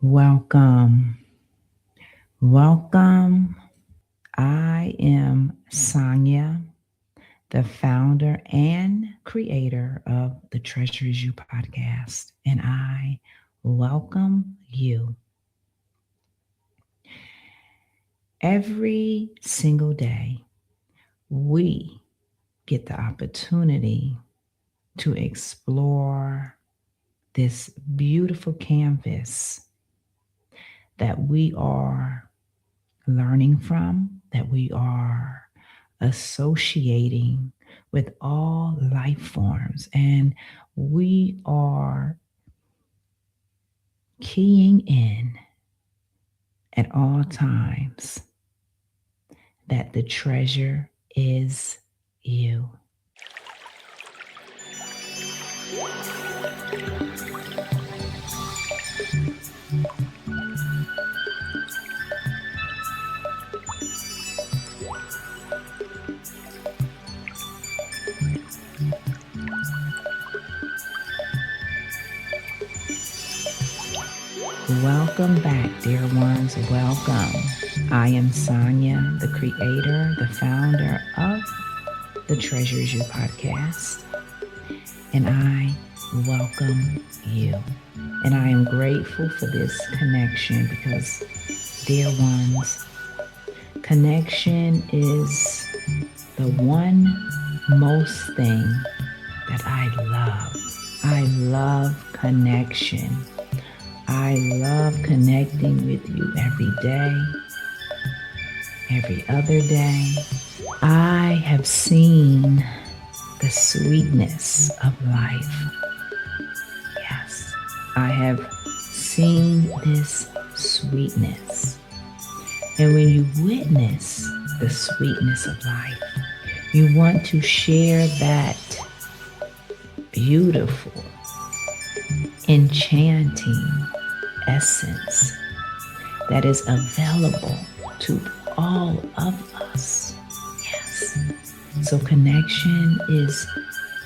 Welcome. Welcome. I am Sonia, the founder and creator of the Treasures You podcast, and I welcome you. Every single day, we get the opportunity to explore this beautiful canvas that we are learning from, that we are associating with all life forms. And we are keying in at all times that the treasure is you. Welcome back, dear ones. Welcome. I am Sonia, the creator, the founder of the Treasures You podcast, and I welcome you. And I am grateful for this connection because, dear ones, connection is the one most thing that I love. I love connection. I love connecting with you every day, every other day. I have seen the sweetness of life. Yes, I have seen this sweetness. And when you witness the sweetness of life, you want to share that beautiful, enchanting essence that is available to all of us. Yes. So connection is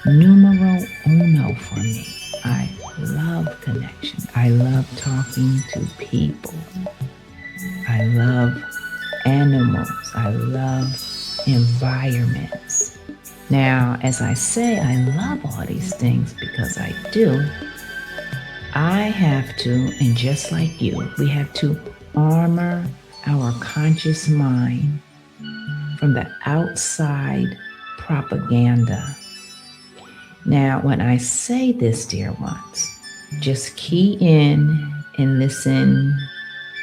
numero uno for me. I love connection. I love talking to people. I love animals. I love environments. Now, as I say, I love all these things because I do. I have to, and just like you, we have to armor our conscious mind from the outside propaganda. Now, when I say this, dear ones, just key in and listen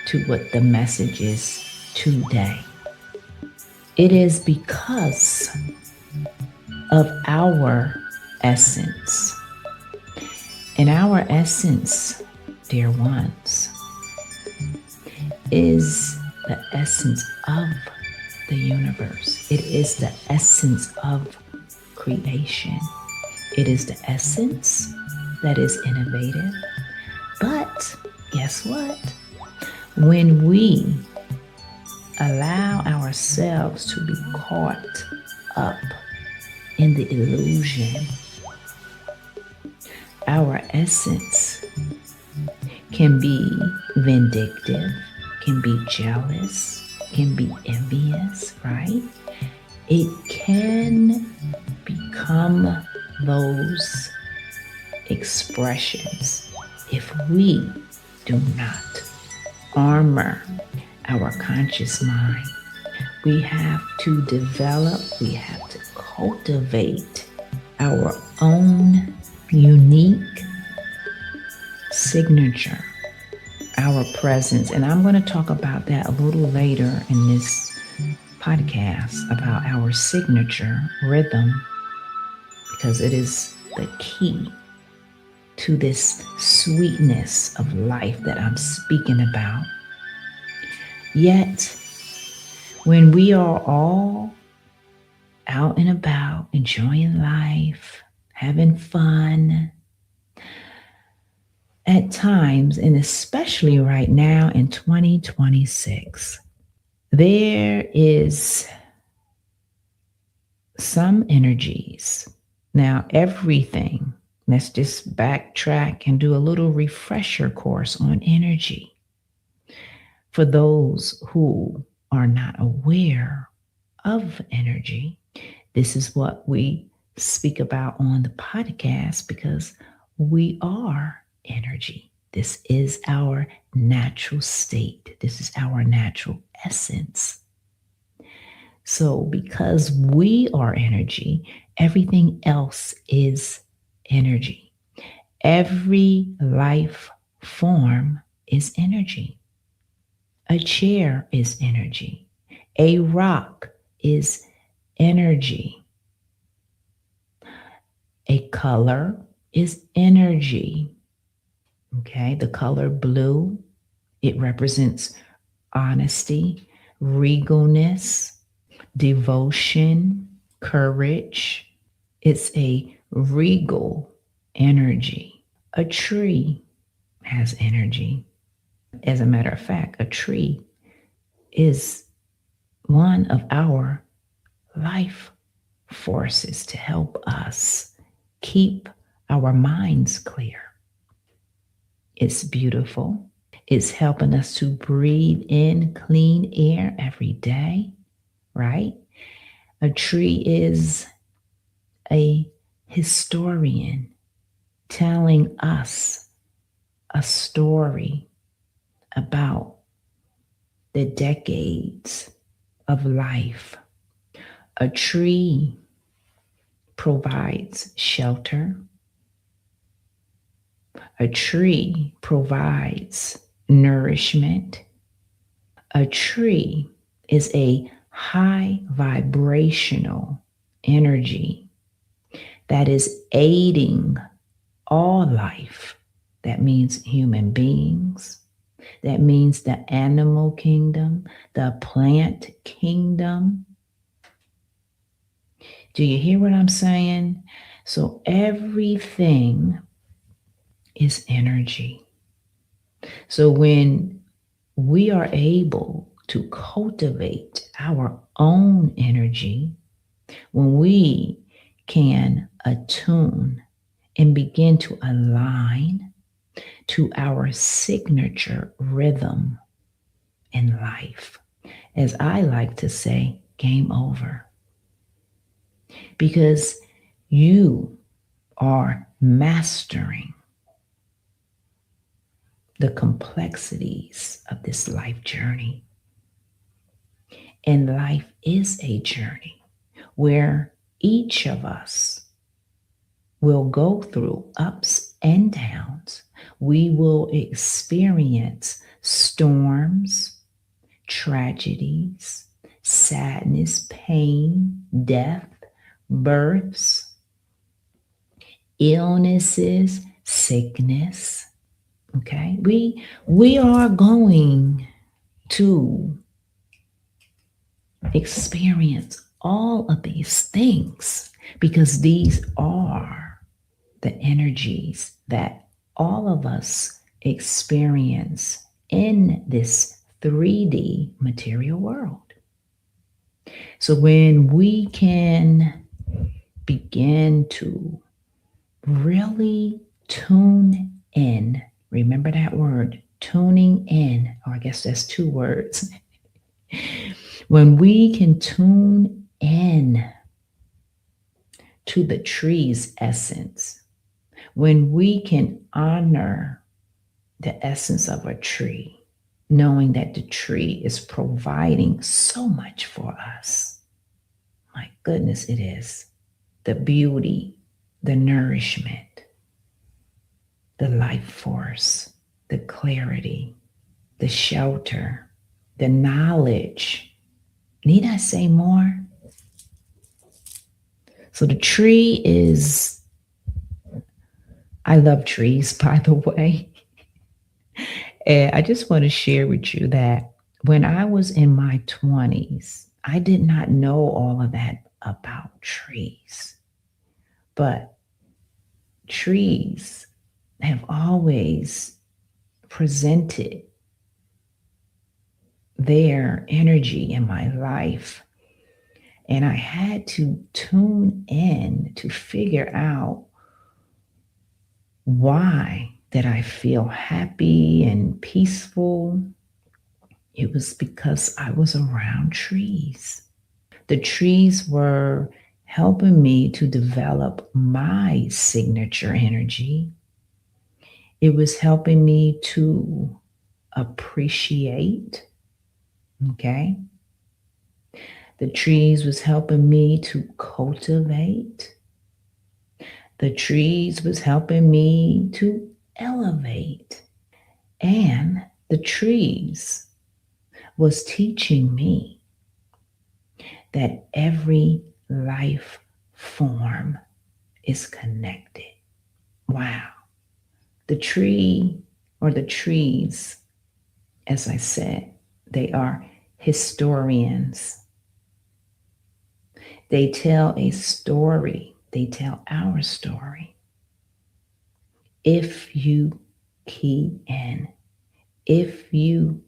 to what the message is today. It is because of our essence. And our essence, dear ones, is the essence of the universe. It is the essence of creation. It is the essence that is innovative. But guess what? When we allow ourselves to be caught up in the illusion, our essence can be vindictive, can be jealous, can be envious, right? It can become those expressions if we do not armor our conscious mind. We have to develop, we have to cultivate our own unique signature, our presence. And I'm going to talk about that a little later in this podcast about our signature rhythm, because it is the key to this sweetness of life that I'm speaking about. Yet, when we are all out and about, enjoying life, having fun, at times, and especially right now in 2026, there is some energies. Now, everything, let's just backtrack and do a little refresher course on energy. For those who are not aware of energy, this is what we speak about on the podcast because we are energy. This is our natural state. This is our natural essence. So, because we are energy, everything else is energy. Every life form is energy. A chair is energy. A rock is energy. A color is energy. Okay, the color blue, it represents honesty, regalness, devotion, courage. It's a regal energy. A tree has energy. As a matter of fact, a tree is one of our life forces to help us keep our minds clear. It's beautiful. It's helping us to breathe in clean air every day, right? A tree is a historian telling us a story about the decades of life. A tree provides shelter. A tree provides nourishment. A tree is a high vibrational energy that is aiding all life. That means human beings. That means the animal kingdom, the plant kingdom. Do you hear what I'm saying? So everything is energy. So when we are able to cultivate our own energy, when we can attune and begin to align to our signature rhythm in life, as I like to say, game over. Because you are mastering the complexities of this life journey. And life is a journey where each of us will go through ups and downs. We will experience storms, tragedies, sadness, pain, death, births, illnesses, sickness. Okay, we are going to experience all of these things because these are the energies that all of us experience in this 3D material world. So when we can begin to really tune in, remember that word, tuning in, or I guess that's two words. When we can tune in to the tree's essence, when we can honor the essence of a tree, knowing that the tree is providing so much for us. My goodness, it is. The beauty, the nourishment, the life force, the clarity, the shelter, the knowledge. Need I say more? So the tree is, I love trees, by the way. And I just want to share with you that when I was in my 20s, I did not know all of that about trees. But trees have always presented their energy in my life. And I had to tune in to figure out why that I feel happy and peaceful It was because I was around trees. The trees were helping me to develop my signature energy. It was helping me to appreciate, okay? The trees was helping me to cultivate. The trees was helping me to elevate. And the trees was teaching me that every life form is connected. Wow. The tree or the trees, as I said, they are historians. They tell a story, they tell our story. If you key in, if you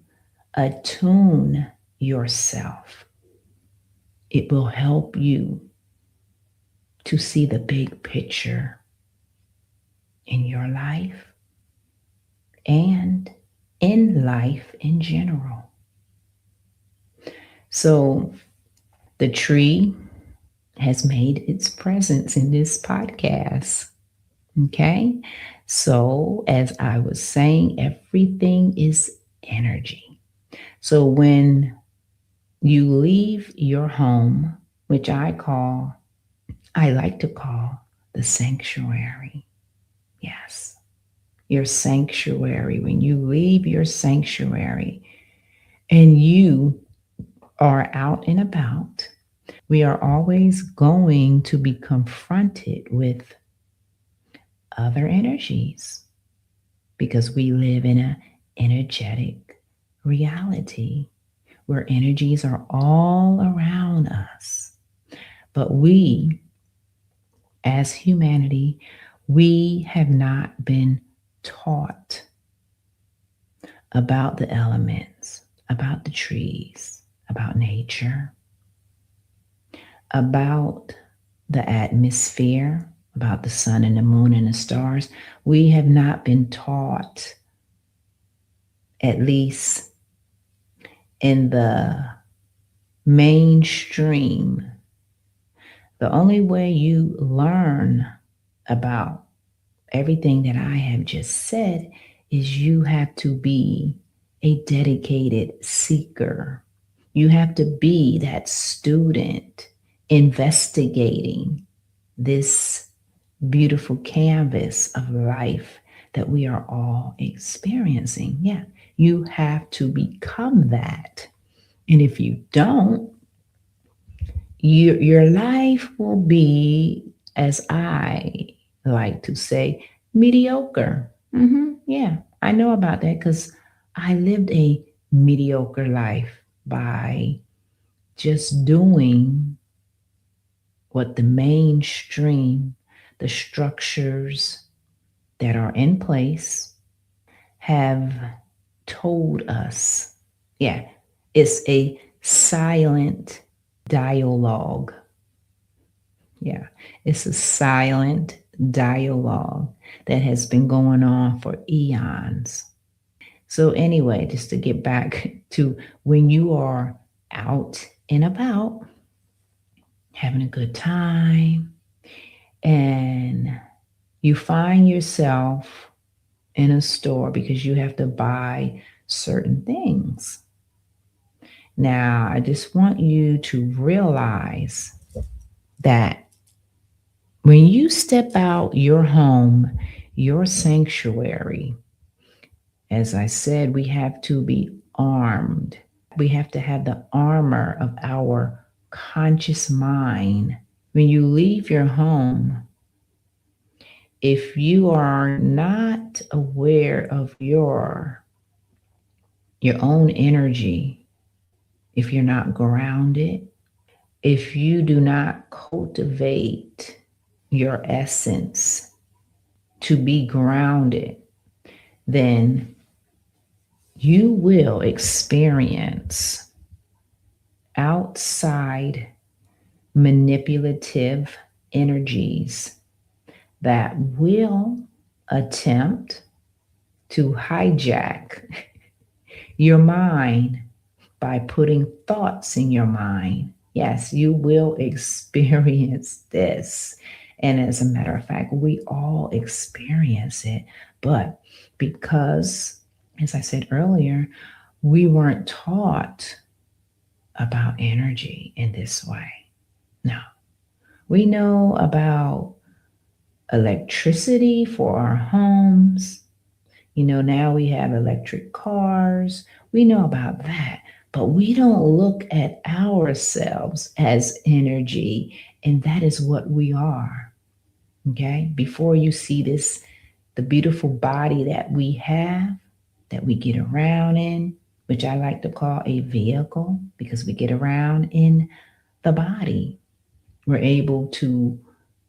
attune yourself, it will help you to see the big picture in your life and in life in general. So the tree has made its presence in this podcast. Okay. So, as I was saying, everything is energy. So, when you leave your home, which I like to call the sanctuary. Yes, your sanctuary. When you leave your sanctuary and you are out and about, we are always going to be confronted with other energies because we live in an energetic reality where energies are all around us. But we, as humanity, we have not been taught about the elements, about the trees, about nature, about the atmosphere, about the sun and the moon and the stars. We have not been taught, at least in the mainstream. The only way you learn about everything that I have just said is you have to be a dedicated seeker. You have to be that student investigating this beautiful canvas of life that we are all experiencing. Yeah, you have to become that. And if you don't, your life will be, as I like to say, mediocre. Yeah, I know about that because I lived a mediocre life by just doing what the mainstream, the structures that are in place have told us. Yeah, it's a silent dialogue. Yeah, it's a silent dialogue that has been going on for eons. So, anyway, just to get back to when you are out and about having a good time and you find yourself in a store because you have to buy certain things. Now, I just want you to realize that when you step out your home, your sanctuary, as I said, we have to be armed. We have to have the armor of our conscious mind. When you leave your home, if you are not aware of your own energy, if you're not grounded, if you do not cultivate your essence to be grounded, then you will experience outside manipulative energies that will attempt to hijack your mind by putting thoughts in your mind. Yes, you will experience this. And as a matter of fact, we all experience it. But because, as I said earlier, we weren't taught about energy in this way. No, we know about electricity for our homes. Now we have electric cars. We know about that, but we don't look at ourselves as energy, and that is what we are. Okay? Before you see this, the beautiful body that we have, that we get around in, which I like to call a vehicle because we get around in the body. We're able to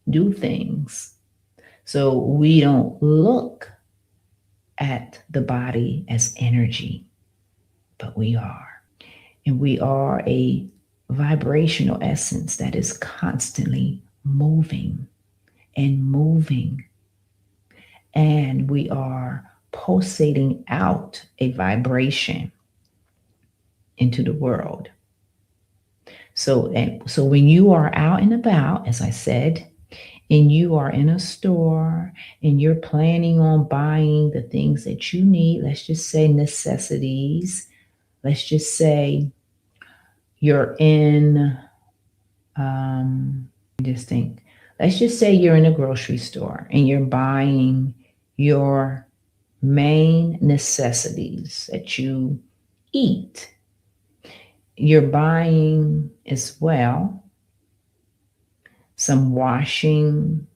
do things. So we don't look at the body as energy, but we are. And we are a vibrational essence that is constantly moving and moving. And we are pulsating out a vibration into the world. So when you are out and about, as I said, and you are in a store and you're planning on buying the things that you need, let's just say necessities, let's just say you're in, just think, let's just say you're in a grocery store and you're buying your main necessities that you eat. You're buying as well some washing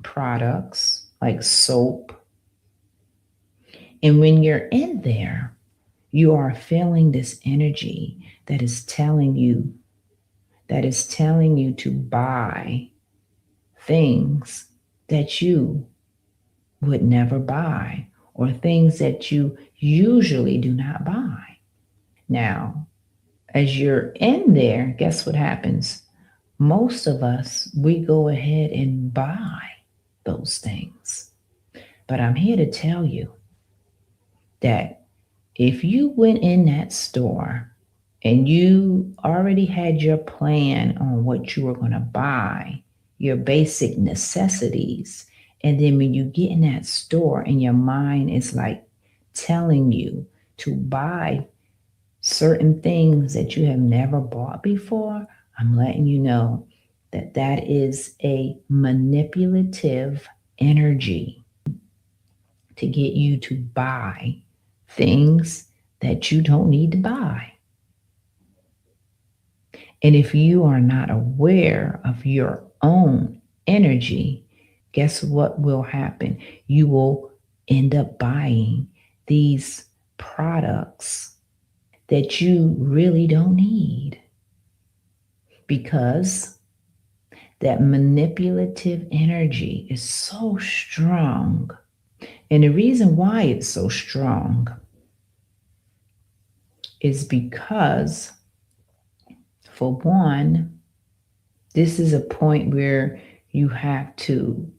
products like soap. And when you're in there, you are feeling this energy that is telling you to buy things that you would never buy or things that you usually do not buy. Now, as you're in there, guess what happens? Most of us, we go ahead and buy those things. But I'm here to tell you that if you went in that store and you already had your plan on what you were going to buy, your basic necessities, and then when you get in that store and your mind is like telling you to buy certain things that you have never bought before, I'm letting you know that that is a manipulative energy to get you to buy things that you don't need to buy. And if you are not aware of your own energy, guess what will happen? You will end up buying these products that you really don't need because that manipulative energy is so strong. And the reason why it's so strong is because, for one, this is a point where you have to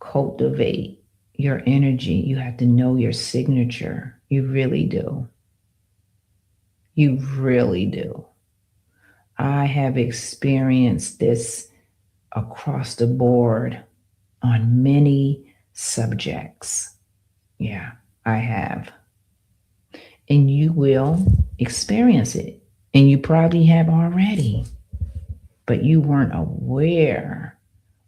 cultivate your energy. You have to know your signature. You really do. You really do. I have experienced this across the board on many subjects. Yeah, I have. And you will experience it. And you probably have already, but you weren't aware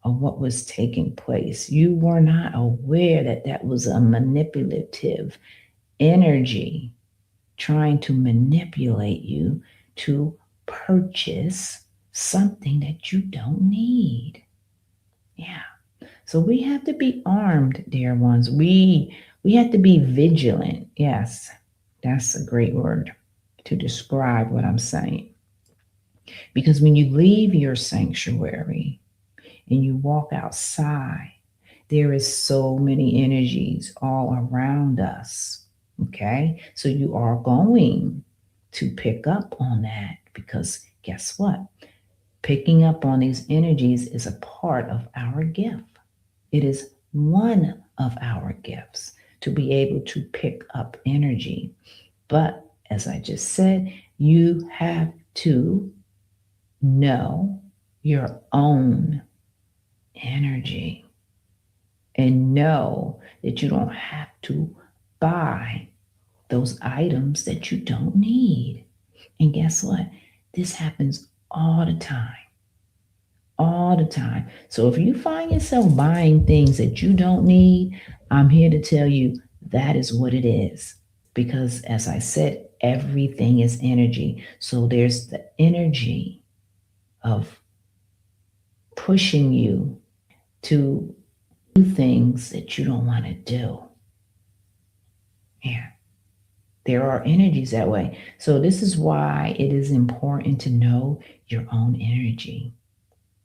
of what was taking place. You were not aware that that was a manipulative energy trying to manipulate you to purchase something that you don't need. Yeah. So we have to be armed, dear ones. We have to be vigilant. Yes, that's a great word to describe what I'm saying. Because when you leave your sanctuary and you walk outside, there is so many energies all around us. Okay? So you are going to pick up on that because guess what? Picking up on these energies is a part of our gift. It is one of our gifts to be able to pick up energy. But as I just said, you have to know your own energy and know that you don't have to buy those items that you don't need. And guess what? This happens all the time. All the time. So if you find yourself buying things that you don't need, I'm here to tell you that is what it is. Because as I said, everything is energy. So there's the energy of pushing you to do things that you don't want to do. Yeah. There are energies that way. So this is why it is important to know your own energy.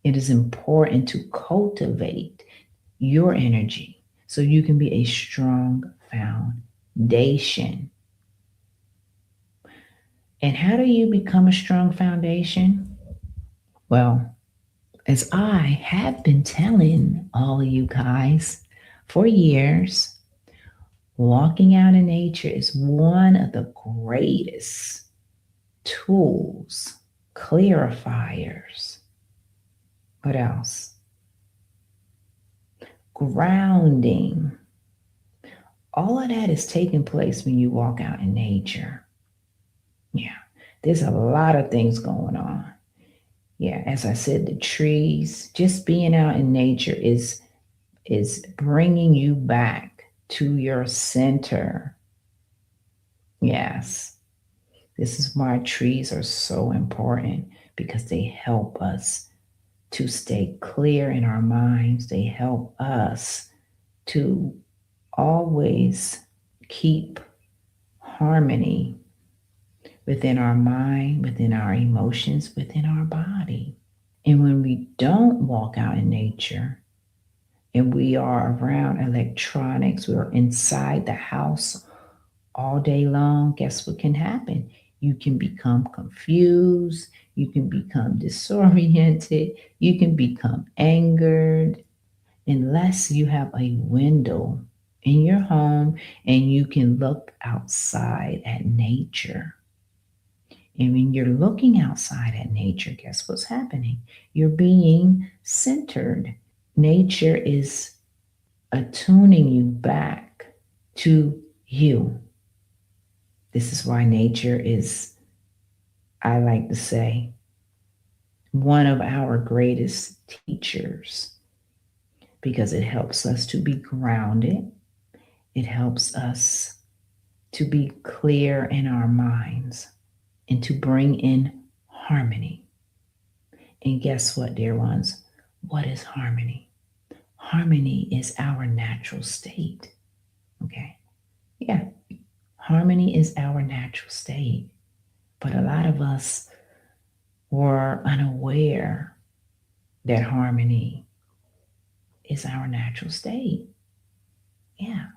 It is important to cultivate your energy so you can be a strong foundation. And how do you become a strong foundation? Well, as I have been telling all of you guys for years, walking out in nature is one of the greatest tools, clarifiers. What else? Grounding. All of that is taking place when you walk out in nature. Yeah, there's a lot of things going on. Yeah, as I said, the trees, just being out in nature is bringing you back to your center. Yes, this is why trees are so important because they help us to stay clear in our minds. They help us to always keep harmony within our mind, within our emotions, within our body. And when we don't walk out in nature and we are around electronics, we're inside the house all day long, guess what can happen? You can become confused, you can become disoriented, you can become angered, unless you have a window in your home and you can look outside at nature. And when you're looking outside at nature, guess what's happening? You're being centered. Nature is attuning you back to you. This is why nature is, I like to say, one of our greatest teachers because it helps us to be grounded. It helps us to be clear in our minds and to bring in harmony. And guess what, dear ones? What is harmony? Harmony is our natural state. Okay. Yeah. Harmony is our natural state. But a lot of us were unaware that harmony is our natural state. Yeah.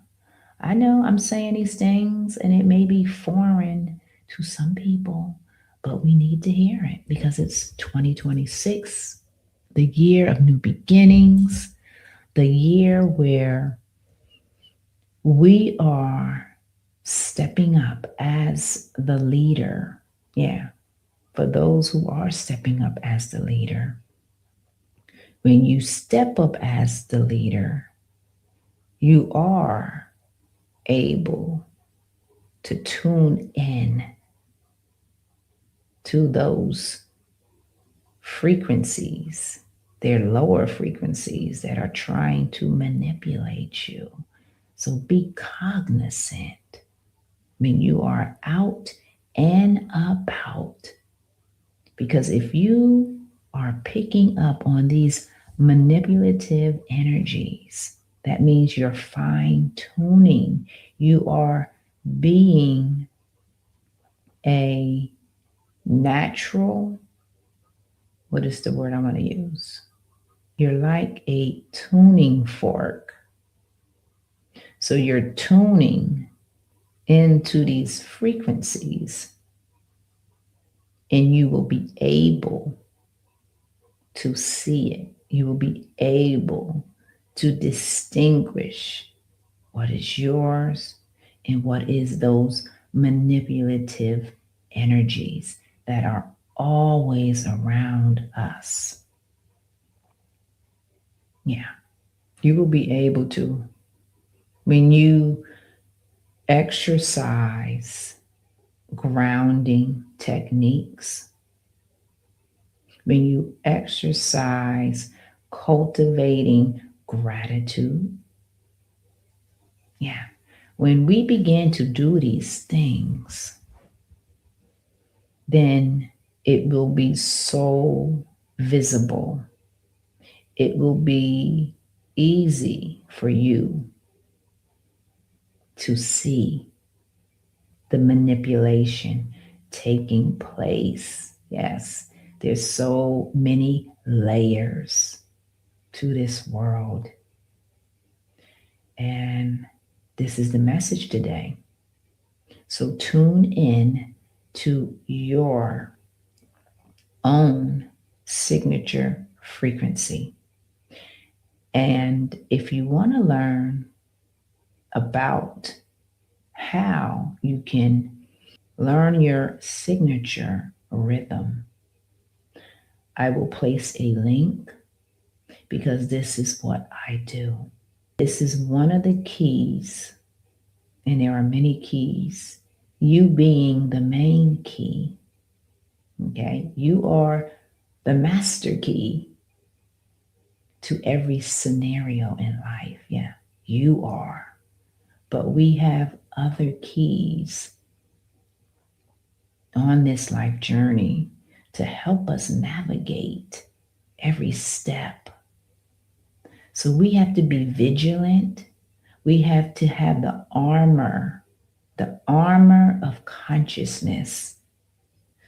I know I'm saying these things and it may be foreign to some people, but we need to hear it because it's 2026, the year of new beginnings, the year where we are stepping up as the leader. Yeah, for those who are stepping up as the leader. When you step up as the leader, you are able to tune in to those frequencies. They're lower frequencies that are trying to manipulate you. So be cognizant when you are out and about. Because if you are picking up on these manipulative energies, that means you're fine tuning. You are being a natural, what is the word I'm going to use? You're like a tuning fork. So you're tuning into these frequencies and you will be able to see it. You will be able to distinguish what is yours and what is those manipulative energies that are always around us. Yeah, you will be able to, when you exercise grounding techniques, when you exercise cultivating gratitude. Yeah. When we begin to do these things, then it will be so visible. It will be easy for you to see the manipulation taking place. Yes, there's so many layers to this world. And this is the message today. So tune in to your own signature frequency. And if you want to learn about how you can learn your signature rhythm, I will place a link because this is what I do. This is one of the keys, and there are many keys, you being the main key. Okay, you are the master key to every scenario in life. Yeah, you are. But we have other keys on this life journey to help us navigate every step. So we have to be vigilant. We have to have the armor of consciousness.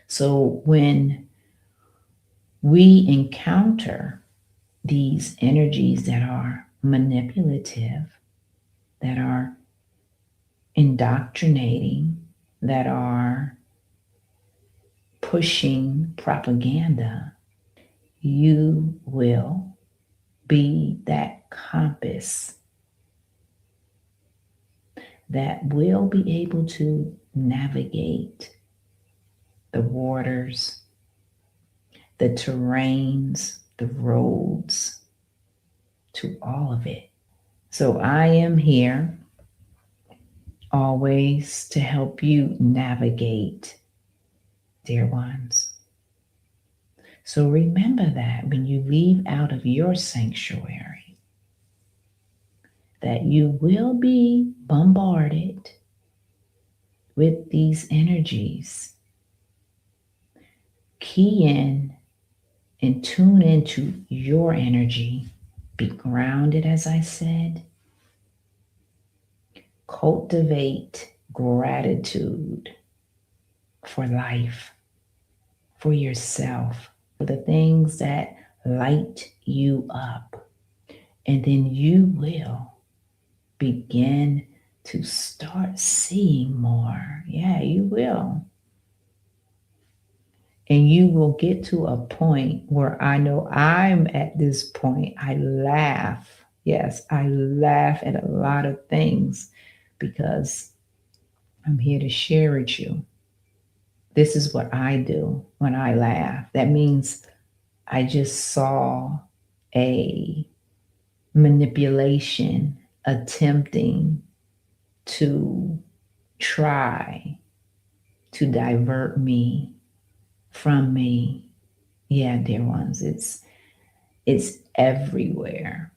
So when we encounter these energies that are manipulative, that are indoctrinating, that are pushing propaganda, you will be that compass that will be able to navigate the waters, the terrains, the roads, to all of it. So I am here always to help you navigate, dear ones. So remember that when you leave out of your sanctuary, that you will be bombarded with these energies. Key in and tune into your energy. Be grounded, as I said. Cultivate gratitude for life, for yourself, for the things that light you up. And then you will begin to start seeing more. Yeah, you will. And you will get to a point where I know I'm at this point. I laugh. Yes, I laugh at a lot of things because I'm here to share with you. This is what I do when I laugh. That means I just saw a manipulation attempting to try to divert me from me. Yeah, dear ones, it's everywhere.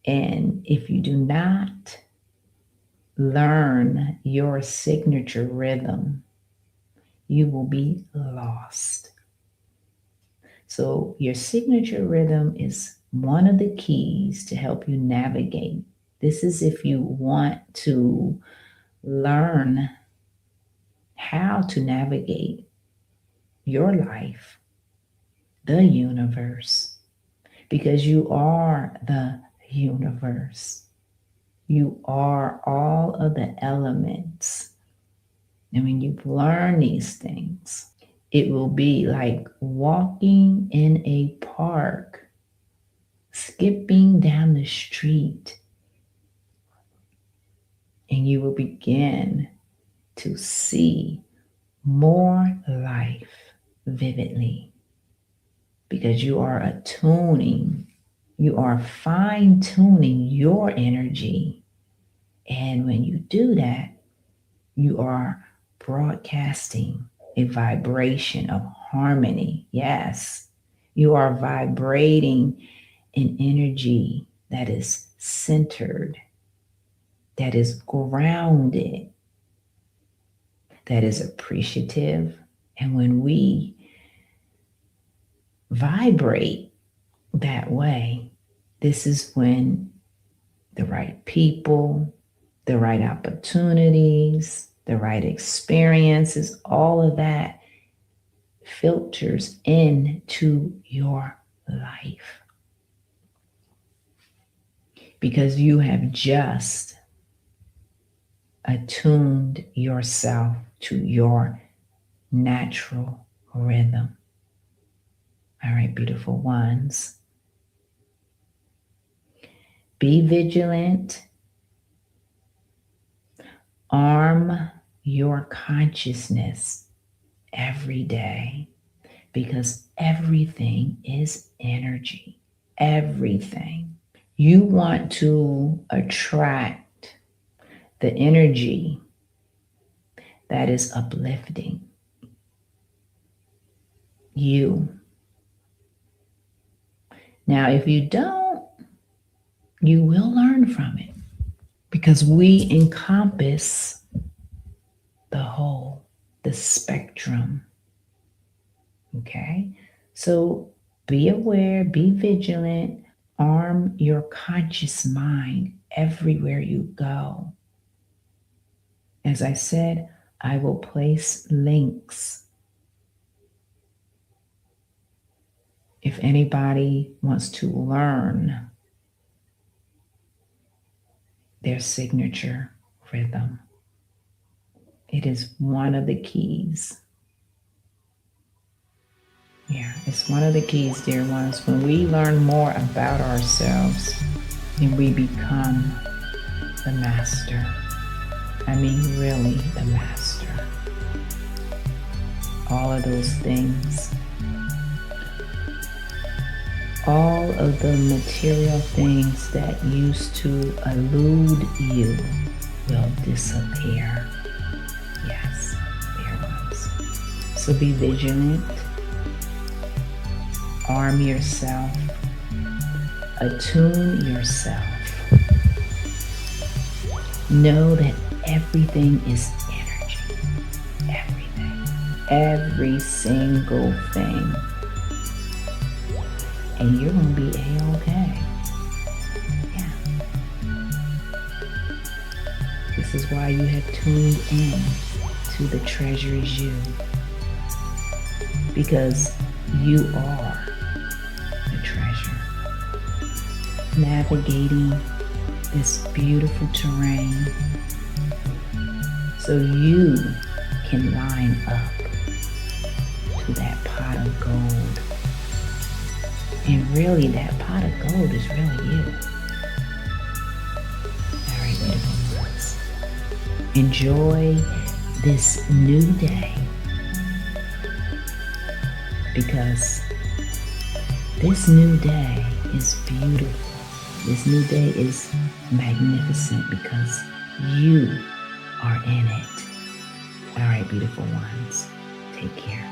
And if you do not learn your signature rhythm, you will be lost. So your signature rhythm is one of the keys to help you navigate. This is if you want to learn how to navigate your life, the universe, because you are the universe. You are all of the elements. And when you learn these things, it will be like walking in a park, skipping down the street, and you will begin to see more life vividly, because you are attuning, you are fine-tuning your energy. And when you do that, you are broadcasting a vibration of harmony. Yes, you are vibrating an energy that is centered, that is grounded, that is appreciative. And when we vibrate that way, this is when the right people, the right opportunities, the right experiences, all of that filters into your life, because you have just attuned yourself to your natural rhythm. All right, beautiful ones. Be vigilant. Arm your consciousness every day, because everything is energy. Everything. You want to attract the energy that is uplifting you. Now, if you don't, you will learn from it, because we encompass the whole, the spectrum. Okay? So be aware, be vigilant, arm your conscious mind everywhere you go. As I said, I will place links if anybody wants to learn their signature rhythm. It is one of the keys. Yeah, it's one of the keys, dear ones. When we learn more about ourselves, then we become the master. I mean, really the master. All of those things, all of the material things that used to elude you will disappear. Yes, dear ones. So be vigilant. Arm yourself. Attune yourself. Know that everything is energy. Everything. Every single thing. And you're going to be A-okay. Yeah. This is why you have tuned in to the treasure is you. Because you are the treasure. Navigating this beautiful terrain so you can line up to that pot of gold. And really, that pot of gold is really you. All right, beautiful ones. Enjoy this new day, because this new day is beautiful. This new day is magnificent because you are in it. All right, beautiful ones. Take care.